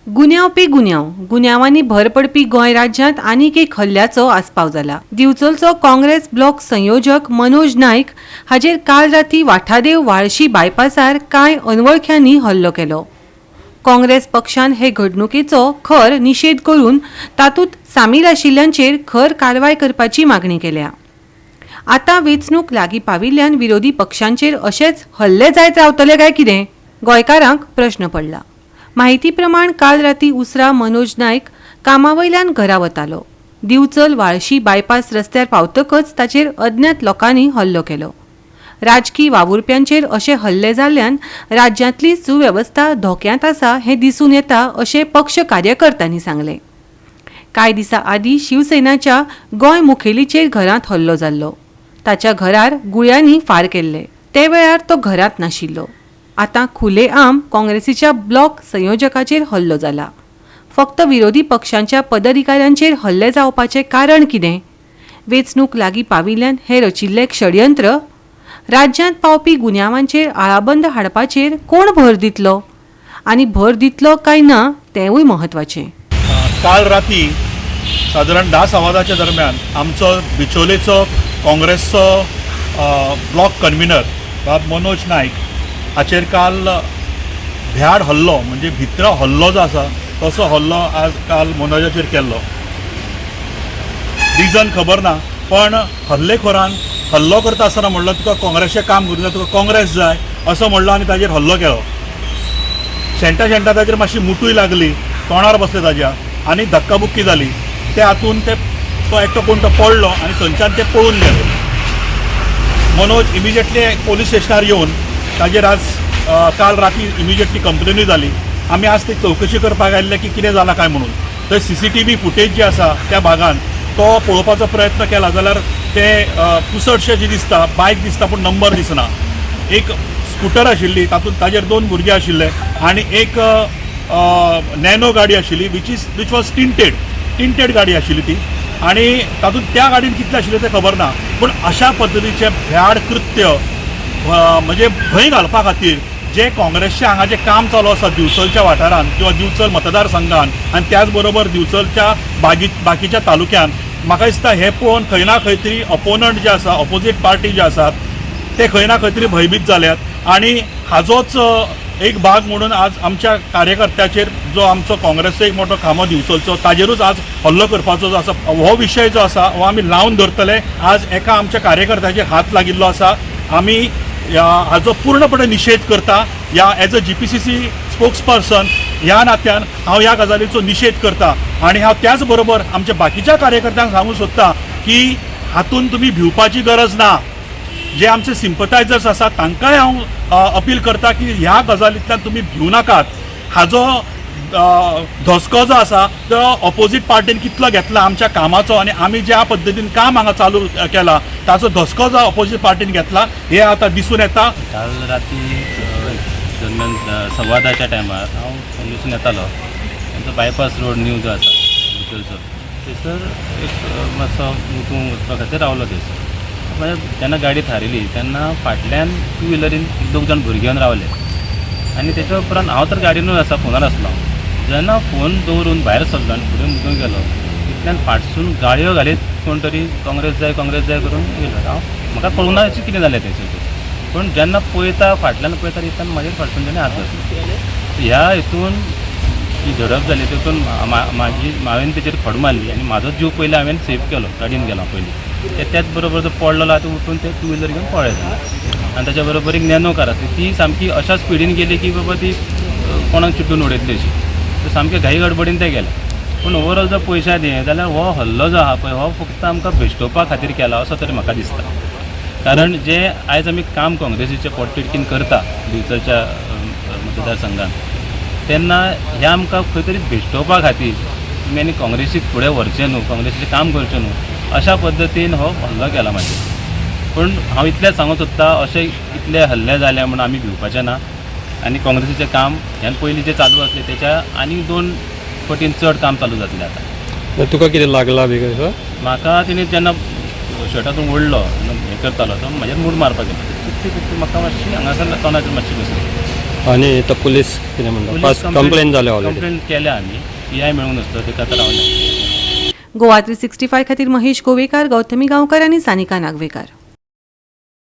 गुन्यांव पे गुन्यांव गुन्यांवांनी भर पडपी गोंय राज्यांत आनीक एक हल्ल्याचो आस्पाव जाला। दिवचलचो काँग्रेस ब्लॉक संयोजक मनोज नायक हाचेर काल राती वाठादेव वाळशी बायपासार कांय अनवळख्यांनी हल्लो केलो। काँग्रेस पक्षान हे घडणुकेचो खर निषेध करून तातूंत सामील आशिल्ल्यांचेर खर कारवाय करपाची मागणी केल्या। आतां वेंचणूक लागीं पाविल्ल्यान विरोधी पक्षांचेर अशेच हल्ले जायत रावतले काय कितें? गोंयकारांक प्रश्न पडला। माहिती प्रमाण काल राती उसरा मनोज नायक कामावयल्यान घरा वतालो। दिवचल वाळशी बायपास रस्त्यार पावतकच ताचेर अज्ञात लोकांनी हल्लो केलो। राजकी वावुरप्यांचेर अशे हल्ले जाल्ल्यान राज्यांतली सुवेवस्था धोक्यांत आसा हें दिसून येता अशें पक्ष कार्यकर्त्यांनी सांगलें। कांय दिसा आदीं शिवसेनाच्या गोंय मुखेलीचेर घरांत हल्लो जाल्लो। ताच्या घरार गुळयांनी फार केल्ले। ते वेळार तो घरांत नाशिल्लो। आतां खुलेआम काँग्रेसीच्या ब्लॉक संयोजकाचेर हल्लो जाला। फक्त विरोधी पक्षांच्या पदाधिकाऱ्यांचेर हल्ले जावपाचें कारण कितें? वेंचणूक लागीं पाविल्ल्यान हें रचिल्लें षडयंत्र? राज्यांत पावपी गुन्यांवांचेर आळाबंद हाडपाचेर कोण भर दितलो? आनी भर दितलो काय ना तेंवूय महत्वाचें। काल राती साधारण 10:15 दरम्यान आमचो बिचोलेचो काँग्रेसचो ब्लॉक कन्व्हिनर बाब मनोज नायक हाचेर काल भ्याड हल्लो म्हणजे भित्रा हल्लो जो आसा तसो हल्लो आज काल मनोजाचेर केल्लो। रिजन खबर ना, पण हल्लेखोरान हल्लो करता आसतना म्हणलो तुका काँग्रेसचें काम करूं जाय, तुका काँग्रेस जाय असो म्हणलो आनी ताचेर हल्लो केलो। शेंटा ताचेर मातशी मुटूय लागली, तोंडार बसले ताच्या आनी धक्काबुक्की जाली। ते हातून तो एकटो कोण तो पडलो आनी थंयच्यान ते पळून गेले। मनोज इमिजिएटली पोलीस स्टेशनार येवन ताजेर आज काल राती इमिजिएटली कंप्लेनूय जाली। आमी आज ती चवकशी करपाक आयिल्ले की कितें जालां काय म्हणून। थंय CCTV फुटेज जी आसा त्या भागान तो पळोवपाचो प्रयत्न केला जाल्यार ते पुसटशें जी दिसता, बायक दिसता पूण नंबर दिसना। एक स्कूटर आशिल्ली तातूंत ताजेर 2 भुरगे आशिल्ले आनी एक नॅनो गाडी आशिल्ली विच वॉज टिंटेड गाडी आशिल्ली ती आनी तातूंत त्या गाडीन कितले आशिल्ले तें खबर ना। पूण अशा पद्दतीचें भ्याड कृत्य म्हणजे भंय घालपा खातीर जे काँग्रेसचे हांगा जें काम चालू आसा दिवचलच्या वाठारांत किंवा दिवचल मतदारसंघान आनी त्याच बरोबर दिवचलच्या बाकीच्या तालुक्यान म्हाका दिसता हे पळोवन खंय ना खंय तरी अपोनंट जे आसा, ऑपोजीट पार्टी जे आसात ते खंय ना खंय तरी भयभीत जाल्यात आनी हाजोच एक भाग म्हणून आज आमच्या कार्यकर्त्याचेर जो आमचो काँग्रेसचो एक मोठो खामो दिवचलचो ताजेरूच आज हल्लो करपाचो जो आसा हो विशय जो आसा हो आमी लावन धरतले। आज एका आमच्या कार्यकर्त्याचेर हात लागिल्लो आसा। आमी हाजो पूर्णपणे निषेध करता। एज अ GPCC स्पोक्सपर्सन ह्या नात्यान हांव ह्या गजालीचो निषेध करता आनी हांव त्याच बरोबर आमच्या बाकीच्या कार्यकर्त्यांक सांगूं सोदता की हातून तुमी भिवपाची गरज ना। जे आमचे सिंपथायझर्स आसात तांकांय हांव अपील करता की ह्या गजालींतल्यान तुमी भिवू नाकात। हाजो धसको जो आसा तो ऑपोजीट पार्टीन कितलो घेतला आमच्या कामाचो आनी आमी ज्या पद्दतीन काम हांगा चालू केला ताचो धसको जो ऑपोजीट पार्टीन घेतला हे आतां दिसून येता। काल राती दरम्यान संवादाच्या टायमार हांव दिसून येतालो आमचो बायपास रोड न्यू जो आसा बिचोलचो थंयसर एक मातसो मुतूंक वचपा खातीर रावलो थंयसर। म्हणजे जेन्ना गाडी थारिली तेन्ना फाटल्यान 2 व्हिलरीन 2 जाण भुरगे येवन रावले आनी तेच्या उपरांत हांव तर गाडयेनूच आसा, फोनार आसलो। जेन्ना फोन दवरून भायर सरलो आनी फुडें मुतूंक गेलो तितल्यान फाटसून गाळयो घालीत कोण तरी काँग्रेस जाय करून गेलो। म्हाका कळूंक ना कितें जालें थंयसर। पूण जेन्ना पळयता फाटल्यान पळयता तेन्ना म्हाजेर फाटसून तेणें हात घातलो। ह्या हितून जी झडप जाली तितून हांवें तेचेर खड मारली आनी म्हाजो जीव पयलीं हांवें सेव केलो, गाडयेन गेलो पयलीं। त्याच बरोबर जो पडलो आतां उठून ते 2 व्हिलर घेवन पळयता आनी ताच्या बरोबर एक नॅनो कार आसली ती सामकी अशा स्पिडीन गेली की बाबा ती कोणाक चिड्डून उडयतली अशी। तर सामके घाई गडबडीन ते गेले। पूण ओवरऑल जर पयशे दिले जाल्यार हो हल्लो जो आहा पळय हो फक्त आमकां भेश्टोवपा खातीर केला असो तरी म्हाका दिसता। कारण जे आयज आमी काम काँग्रेसीचे पोटतिडकीन करता दिवचलच्या मतदारसंघान तेन्ना हें आमकां खंय तरी भेश्टोवपा खातीर तुमी आनी काँग्रेसीक फुडें व्हरचें न्हू, काँग्रेसीचें काम करचें न्हू अशा पद्दतीन हो हल्लो केला म्हाजेर। पूण हांव इतलेंच सांगूंक सोदता अशे इतले हल्ले जाले म्हूण आमी भिवपाचें ना आनी काँग्रेसीचें काम ह्यान पयलीं जें चालू आसलें तेच्या आनी 2 पटीन चड काम चालू जातलें आतां। तुका कितें लागला बी काय? म्हाका तिणें जेन्ना शर्टातून ओडलो हें करतालो तो म्हाजेर मूड मारपाक गेलो। चित्ती म्हाका मातशी हांगासर तोंडाचेर मातशी बसली आनी तो पुलीस कितें म्हणटा फर्स्ट कंप्लेन जाल्या ऑलरेडी कंप्लेन केल्या आमी पी.आय. मेळूंक नासलो ताका आतां रावल्या. गोवा 365 खातीर महेश गोवेकार, गौतमी गांवकर आनी सानिका नागवेकर.